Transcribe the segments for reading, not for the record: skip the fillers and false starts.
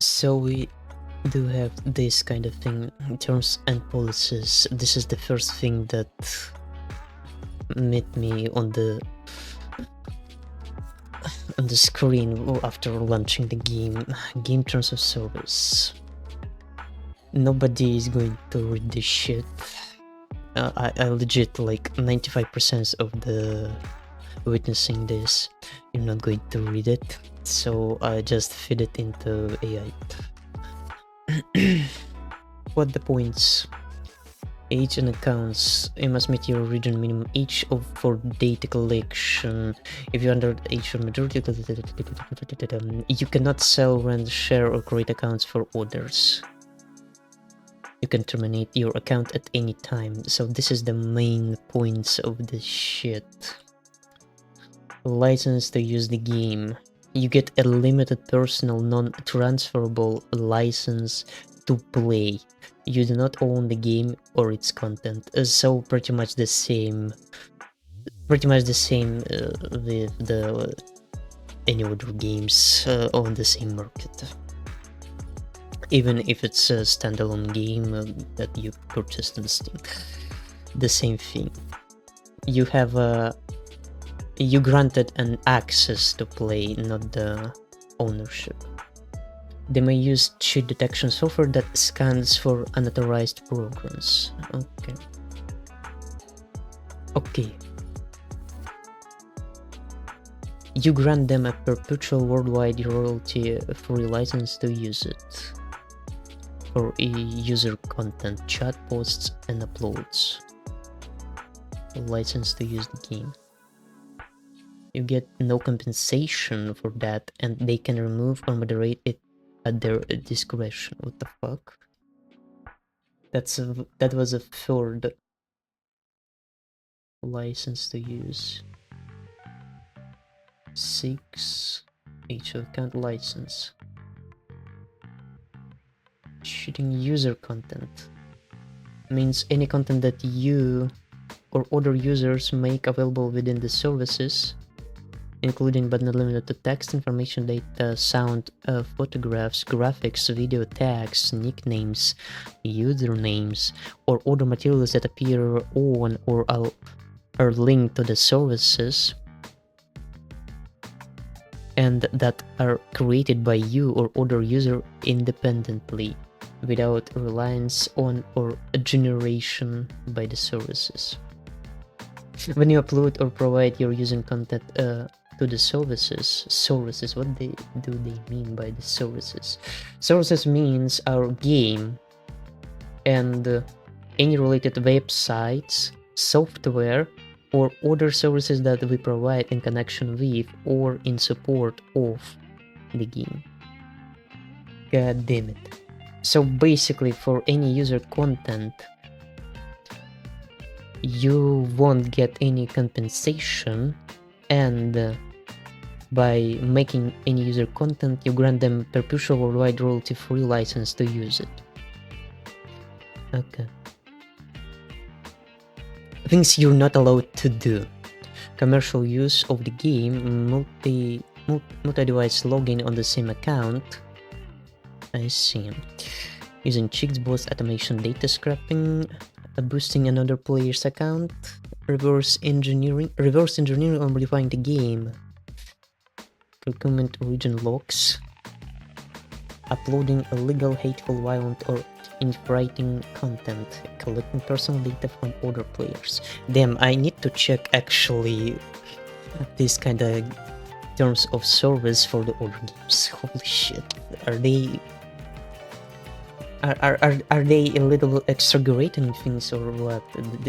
So we do have this kind of thing, terms and policies. This is the first thing that met me on the screen after launching the game. Game terms of service. Nobody is going to read this shit. I legit, like 95% of the witnessing this, you're not going to read it, so I just feed it into AI. What the points? Age and accounts. You must meet your region minimum age for data collection. If you're under age for majority, you cannot sell, rent, share, or create accounts for others. You can terminate your account at any time. So this is the main points of this shit. License to use the game. You get a limited personal non-transferable license to play. You do not own the game or its content. So pretty much the same with the any other games on the same market. Even if it's a standalone game that you purchased on Steam, the same thing. You have you granted an access to play, not the ownership. They may use cheat detection software that scans for unauthorized programs. Okay. You grant them a perpetual worldwide royalty-free license to use it for user content, chat posts, and uploads. A license to use the game. You get no compensation for that, and they can remove or moderate it at their discretion. What the fuck? That was a third license to use. 6 each account license. Shooting user content means any content that you or other users make available within the services, including but not limited to text, information, data, sound, photographs, graphics, video tags, nicknames, usernames, or other materials that appear on or are linked to the services and that are created by you or other user independently without reliance on or generation by the services. When you upload or provide your using content to the services, what do they mean by the services? Services means our game and any related websites, software, or other services that we provide in connection with or in support of the game. God damn it. So basically, for any user content, you won't get any compensation, and by making any user content, you grant them perpetual worldwide royalty-free license to use it. Okay. Things you're not allowed to do. Commercial use of the game, multi-device login on the same account. I see. Using cheats, automation, data scrapping, boosting another player's account, reverse engineering or modifying the game, procurement origin logs, uploading illegal, hateful, violent, or infuriating content, collecting personal data from other players. Damn, I need to check actually this kind of terms of service for the other games. Holy shit, are they a little exaggerating things or what?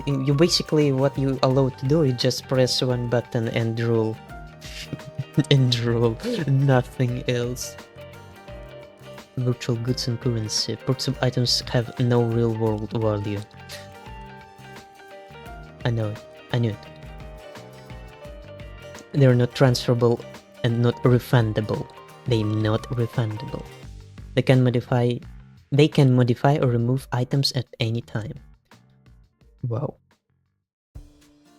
You basically, what you allowed to do is just press one button and rule. And rule, nothing else. Virtual goods and currency. Purchasable items have no real world value. I knew it. They're not transferable and not refundable. They're not refundable. They can modify or remove items at any time. Wow.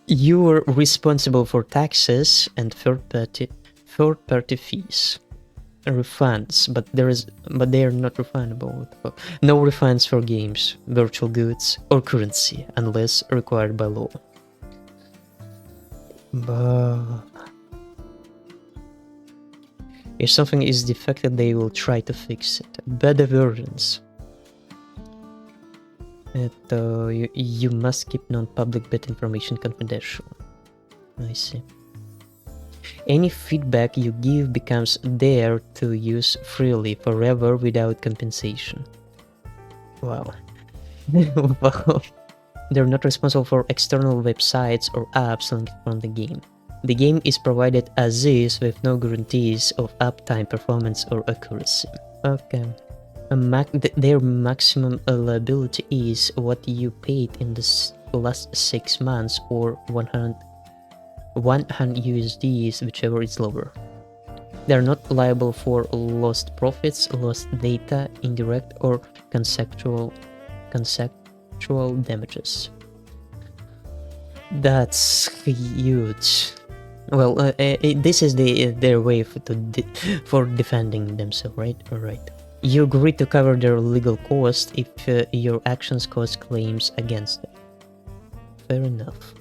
You are responsible for taxes and third-party fees. Refunds, but they are not refundable. No refunds for games, virtual goods, or currency unless required by law. But if something is defective, they will try to fix it. Better versions. You must keep non-public bit information confidential. I see. Any feedback you give becomes there to use freely forever without compensation. Wow. Wow. They're not responsible for external websites or apps linked from the game. The game is provided as is with no guarantees of uptime, performance, or accuracy. Okay. Their maximum liability is what you paid in the last 6 months or 100 USDs, whichever is lower. They are not liable for lost profits, lost data, indirect or conceptual damages. That's huge. Well, this is their way for defending themselves, right? Alright. You agree to cover their legal costs if your actions cause claims against them. Fair enough.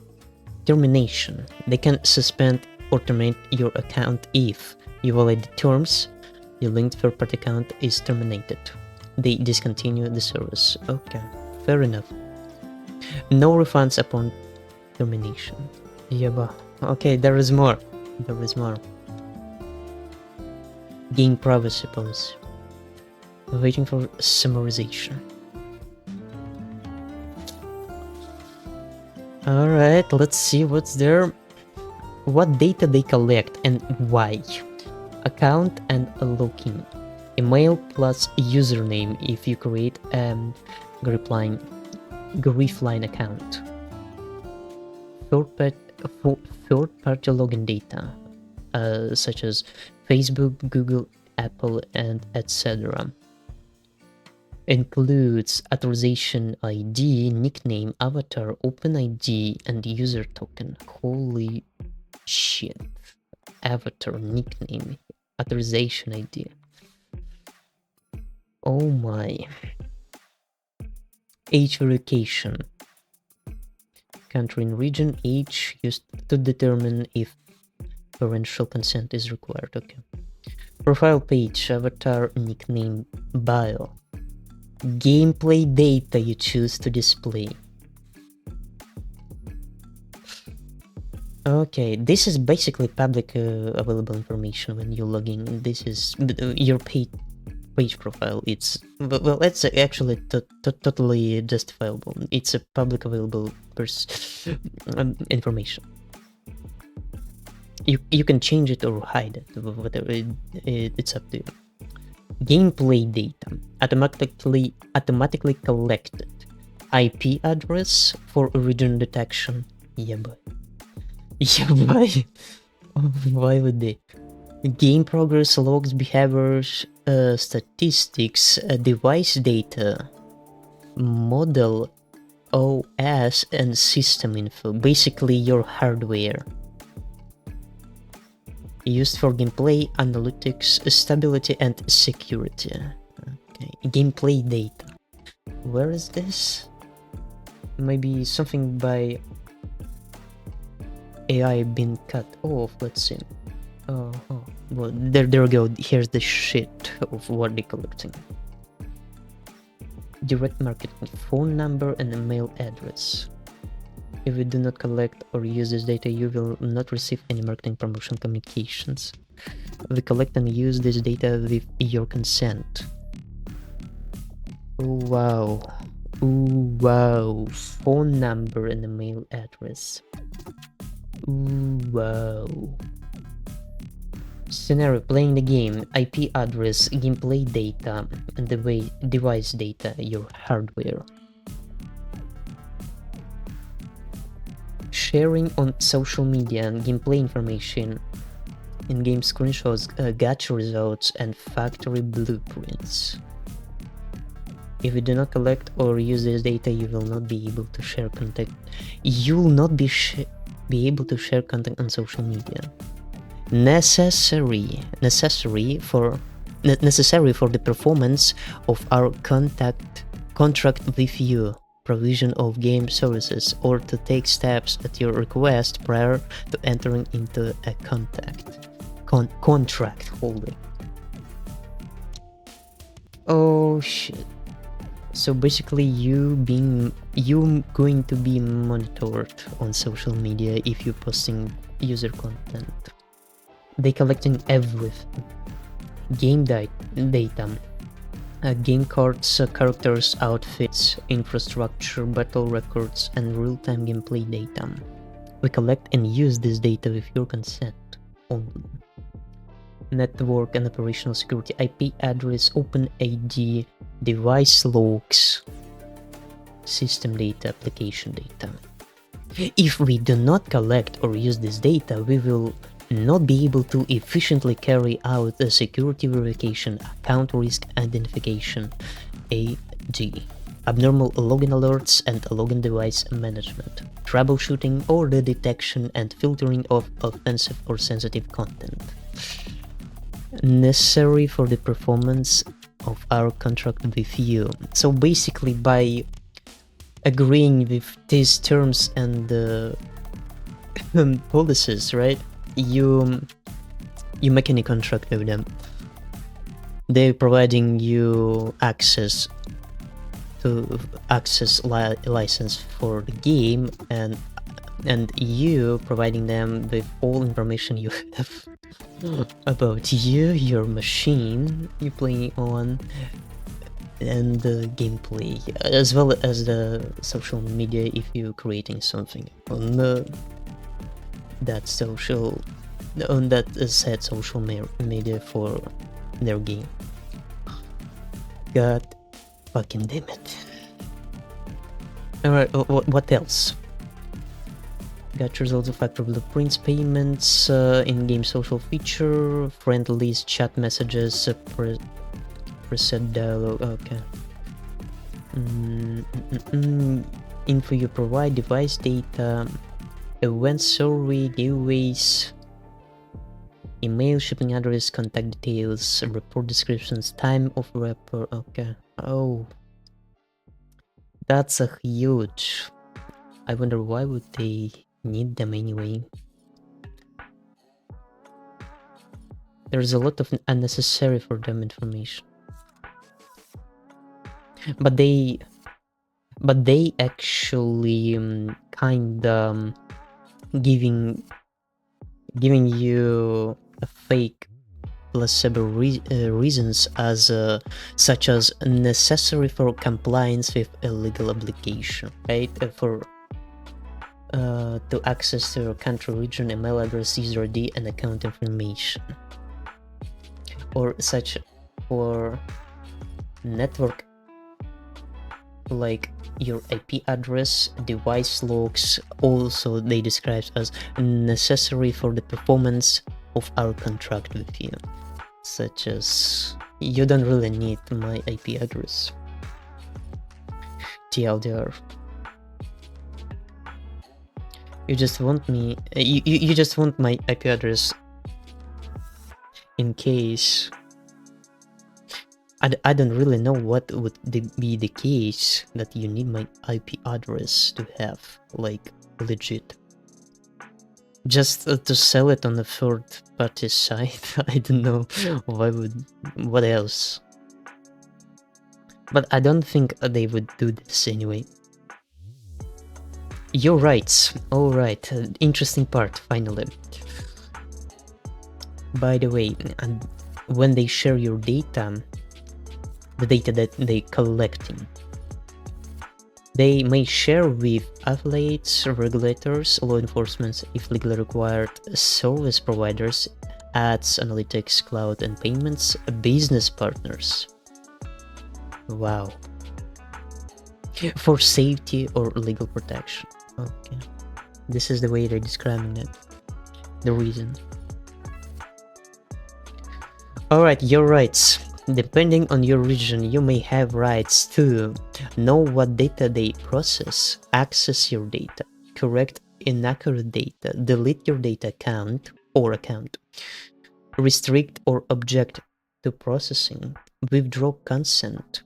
Termination. They can suspend or terminate your account if you violate the terms, your linked third-party account is terminated. They discontinue the service. Okay, fair enough. No refunds upon termination. Yeah, but okay, there is more. There is more. Game privacy policy. Waiting for summarization. Alright, let's see what's there. What data they collect and why. Account and login. Email plus username if you create a Griefline account. Third-party login data, such as Facebook, Google, Apple, and etc. Includes authorization ID, nickname, avatar, OpenID, and user token. Holy shit. Avatar, nickname, authorization ID. Oh my. Age verification. Country and region, age used to determine if parental consent is required. Okay. Profile page, avatar, nickname, bio. Gameplay data you choose to display. Okay, this is basically public available information when you log in. This is your page profile. It's well, it's actually totally justifiable. It's a public available information. You can change it or hide it, whatever. It's up to you. Gameplay data automatically collected. IP address for region detection. Yeah, boy. Yeah, boy. Why would they? Game progress, logs, behaviors, statistics, device data, model, OS, and system info. Basically, your hardware. Used for gameplay, analytics, stability, and security. Okay, gameplay data. Where is this? Maybe something by AI been cut off. Let's see. Oh, well, there we go. Here's the shit of what they're collecting. Direct marketing, phone number, and email address. If you do not collect or use this data, you will not receive any marketing promotion communications. We collect and use this data with your consent. Oh, wow. Ooh, wow. Phone number and email address. Ooh, wow. Scenario: playing the game, IP address, gameplay data, and device data, your hardware. Sharing on social media and gameplay information, in-game screenshots, gacha results, and factory blueprints. If you do not collect or use this data, you will not be able to share content. You will not be able to share content on social media. Necessary for the performance of our contract with you, provision of game services, or to take steps at your request prior to entering into a contract holding. Oh shit. So basically you going to be monitored on social media if you're posting user content. They collecting everything. Game data, game cards, characters, outfits, infrastructure, battle records, and real-time gameplay data. We collect and use this data with your consent only. Network and operational security, IP address, OpenID, device logs, system data, application data. If we do not collect or use this data, we will not be able to efficiently carry out a security verification, account risk identification, AD, abnormal login alerts and login device management, troubleshooting or the detection and filtering of offensive or sensitive content. Necessary for the performance of our contract with you. So basically, by agreeing with these terms and policies, right? You make any contract with them. They're providing you access license for the game, and you providing them with all information you have about you, your machine you playing on, and the gameplay, as well as the social media if you're creating something on that said social media for their game. God fucking damn it. Alright, what else? Got results of factor blueprints, payments, in-game social feature, friend list, chat messages, preset dialogue, okay. Info you provide, device data, event survey, giveaways, email, shipping address, contact details, report descriptions, time of report, okay. Oh. That's a huge... I wonder why would they need them anyway. There's a lot of unnecessary for them information. But they actually kinda giving you a fake placebo reasons as such as necessary for compliance with a legal obligation, right? To access your country, region, email address, user ID, and account information, or such for network, like your IP address, device logs. Also, they describe as necessary for the performance of our contract with you, such as you don't really need my IP address. TLDR. You just want me. You just want my IP address in case. I don't really know what would be the case that you need my IP address to have, like, legit. Just to sell it on a third-party site. I don't know why would. What else? But I don't think they would do this anyway. Your rights. Alright, interesting part, finally. By the way, and when they share your data, the data that they collecting, they may share with affiliates, regulators, law enforcement if legally required, service providers, ads, analytics, cloud and payments, business partners. Wow. For safety or legal protection. Okay. This is the way they're describing it. The reason. Alright, your rights. Depending on your region, you may have rights to know what data they process, access your data, correct inaccurate data, delete your data account, restrict or object to processing, withdraw consent,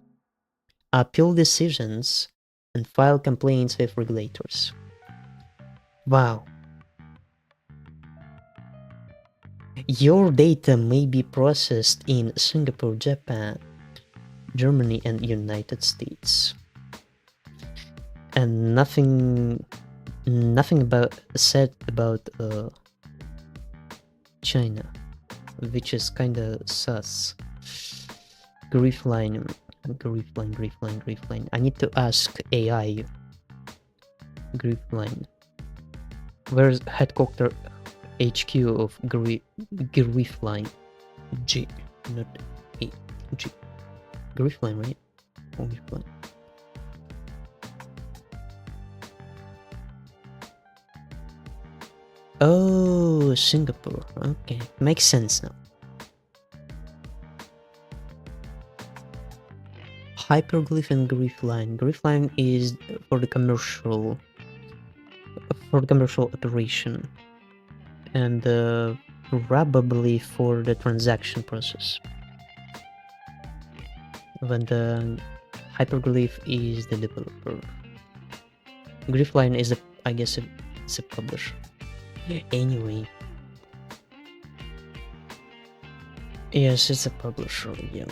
appeal decisions, and file complaints with regulators. Wow. Your data may be processed in Singapore, Japan, Germany, and United States. And nothing said about China, which is kinda sus. Griefline. I need to ask AI. Griefline. Where's headquarter HQ of Griefline? G, not A. G. Griefline, right? Griefline. Oh, Singapore. Okay, makes sense now. Hyperglyph and Griefline. Griefline is for the commercial operation, and probably for the transaction process. When the Hyperglyph is the developer. Griefline is I guess it's a publisher. Anyway. Yes, it's a publisher, yeah.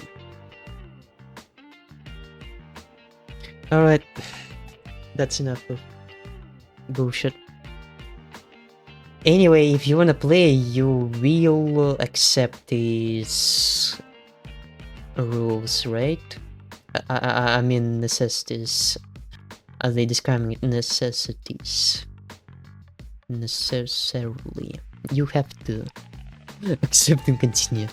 Alright. That's enough of bullshit. Anyway, if you wanna play, you will accept these rules, right? I mean necessities. Are they describing necessities? Necessarily. You have to accept and continue.